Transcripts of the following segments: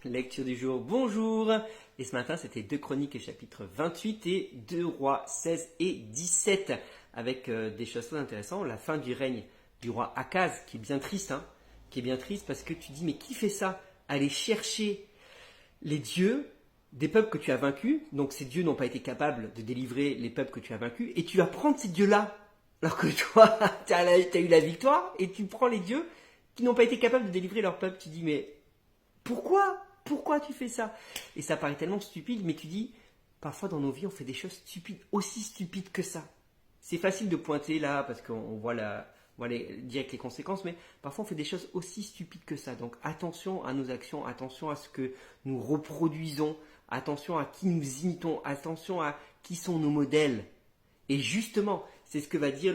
Lecture du jour, bonjour. Et ce matin, c'était 2 Chroniques chapitre 28 et 2 Rois 16 et 17 avec des choses très intéressantes. La fin du règne du roi Akaz, qui est bien triste, qui est bien triste parce que tu dis, mais qui fait ça? Aller chercher les dieux des peuples que tu as vaincus. Donc ces dieux n'ont pas été capables de délivrer les peuples que tu as vaincus. Et tu vas prendre ces dieux-là, alors que toi, tu as eu la victoire, et tu prends les dieux qui n'ont pas été capables de délivrer leur peuple. Tu dis, mais pourquoi tu fais ça? Et ça paraît tellement stupide, mais tu dis, parfois dans nos vies, on fait des choses stupides, aussi stupides que ça. C'est facile de pointer là, parce qu'on voit direct les conséquences, mais parfois on fait des choses aussi stupides que ça. Donc attention à nos actions, attention à ce que nous reproduisons, attention à qui nous imitons, attention à qui sont nos modèles. Et justement, c'est ce que va dire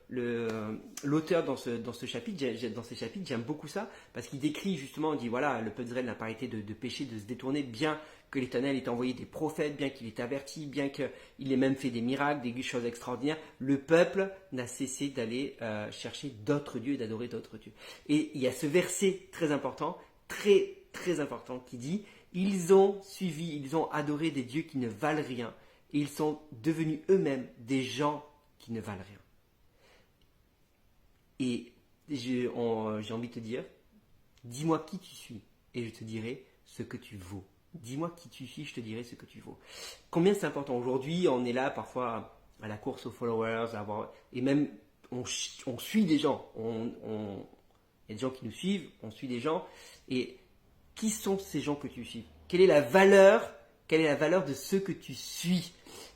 l'auteur dans ce chapitre. Dans ces chapitres, j'aime beaucoup ça, parce qu'il décrit justement, il dit voilà, le peuple d'Israël n'a pas arrêté de pécher, de se détourner, bien que l'Éternel ait envoyé des prophètes, bien qu'il ait averti, bien qu'il ait même fait des miracles, des choses extraordinaires. Le peuple n'a cessé d'aller chercher d'autres dieux et d'adorer d'autres dieux. Et il y a ce verset très important, très très important, qui dit ils ont adoré des dieux qui ne valent rien. Et ils sont devenus eux-mêmes des gens qui ne valent rien. Et j'ai envie de te dire, dis-moi qui tu suis et je te dirai ce que tu vaux. Dis-moi qui tu suis, je te dirai ce que tu vaux. Combien c'est important. Aujourd'hui, on est là parfois à la course aux followers, et même on suit des gens. Il y a des gens qui nous suivent, on suit des gens. Et qui sont ces gens que tu suis? Quelle est la valeur de ceux que tu suis?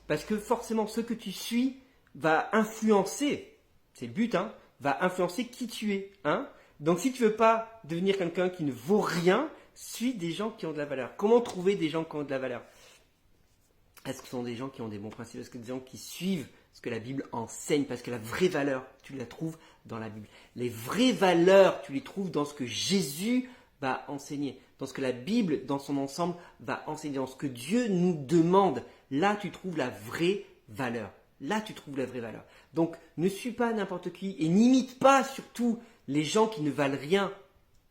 Parce que forcément, ce que tu suis va influencer, c'est le but, va influencer qui tu es. Donc si tu veux pas devenir quelqu'un qui ne vaut rien, suis des gens qui ont de la valeur. Comment trouver des gens qui ont de la valeur? Est-ce que ce sont des gens qui ont des bons principes? Est-ce que des gens qui suivent ce que la Bible enseigne? Parce que la vraie valeur, tu la trouves dans la Bible. Les vraies valeurs, tu les trouves dans ce que Jésus va enseigner, dans ce que la Bible, dans son ensemble, va enseigner, dans ce que Dieu nous demande. Là, tu trouves la vraie valeur. Là, tu trouves la vraie valeur. Donc, ne suis pas n'importe qui et n'imite pas surtout les gens qui ne valent rien,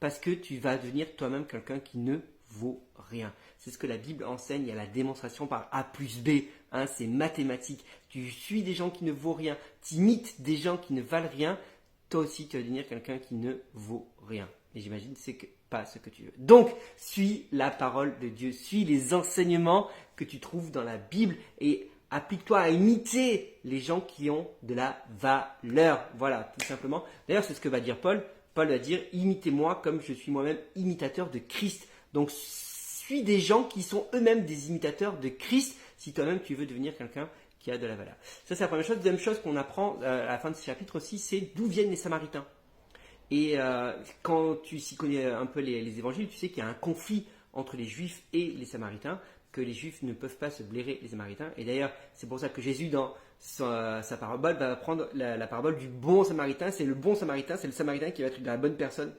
parce que tu vas devenir toi-même quelqu'un qui ne vaut rien. C'est ce que la Bible enseigne. Il y a la démonstration par A plus B. C'est mathématique. Tu suis des gens qui ne vaut rien. Tu imites des gens qui ne valent rien. Toi aussi, tu vas devenir quelqu'un qui ne vaut rien. Et j'imagine que c'est pas ce que tu veux. Donc, suis la parole de Dieu. Suis les enseignements que tu trouves dans la Bible et applique-toi à imiter les gens qui ont de la valeur. Voilà, tout simplement. D'ailleurs, c'est ce que va dire Paul. Paul va dire, imitez-moi comme je suis moi-même imitateur de Christ. Donc, suis des gens qui sont eux-mêmes des imitateurs de Christ si toi-même tu veux devenir quelqu'un qui a de la valeur. Ça, c'est la première chose. Deuxième chose qu'on apprend à la fin de ce chapitre aussi, c'est d'où viennent les Samaritains. Et quand tu s'y connais un peu les évangiles, tu sais qu'il y a un conflit entre les Juifs et les Samaritains, que les Juifs ne peuvent pas se blairer les Samaritains. Et d'ailleurs, c'est pour ça que Jésus, dans sa parabole, va prendre la parabole du bon Samaritain. C'est le bon Samaritain, c'est le Samaritain qui va être la bonne personne.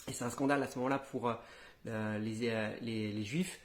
Et c'est un scandale à ce moment-là pour les Juifs,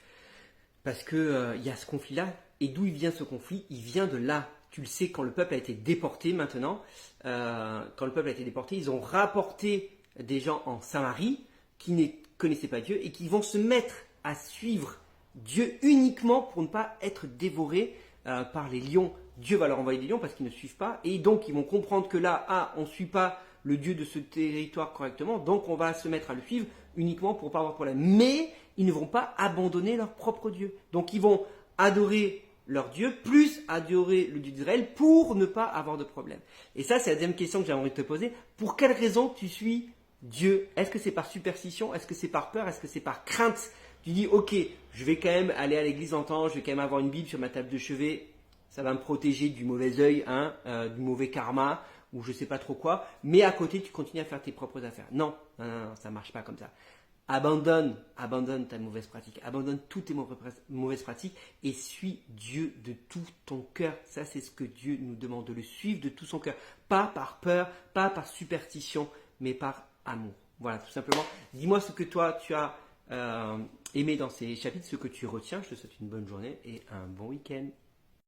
parce qu'il y a ce conflit-là. Et d'où il vient ce conflit? Il vient de là. Tu le sais, quand le peuple a été déporté maintenant, ils ont rapporté des gens en Samarie qui ne connaissaient pas Dieu et qui vont se mettre à suivre Dieu uniquement pour ne pas être dévorés par les lions. Dieu va leur envoyer des lions parce qu'ils ne suivent pas. Et donc, ils vont comprendre que là, on ne suit pas le Dieu de ce territoire correctement. Donc, on va se mettre à le suivre uniquement pour ne pas avoir de problème. Mais ils ne vont pas abandonner leur propre Dieu. Donc, ils vont adorer leur Dieu, plus adorer le Dieu d'Israël pour ne pas avoir de problème. Et ça, c'est la deuxième question que j'ai envie de te poser. Pour quelle raison tu suis Dieu? Est-ce que c'est par superstition? Est-ce que c'est par peur? Est-ce que c'est par crainte? Tu dis, ok, je vais quand même aller à l'église en temps, je vais quand même avoir une Bible sur ma table de chevet, ça va me protéger du mauvais œil, du mauvais karma, ou je sais pas trop quoi, mais à côté, tu continues à faire tes propres affaires. Non, ça marche pas comme ça. Abandonne ta mauvaise pratique, abandonne toutes tes mauvaises pratiques et suis Dieu de tout ton cœur. Ça, c'est ce que Dieu nous demande, de le suivre de tout son cœur. Pas par peur, pas par superstition, mais par amour. Voilà, tout simplement. Dis-moi ce que toi, tu as aimé dans ces chapitres, ce que tu retiens. Je te souhaite une bonne journée et un bon week-end.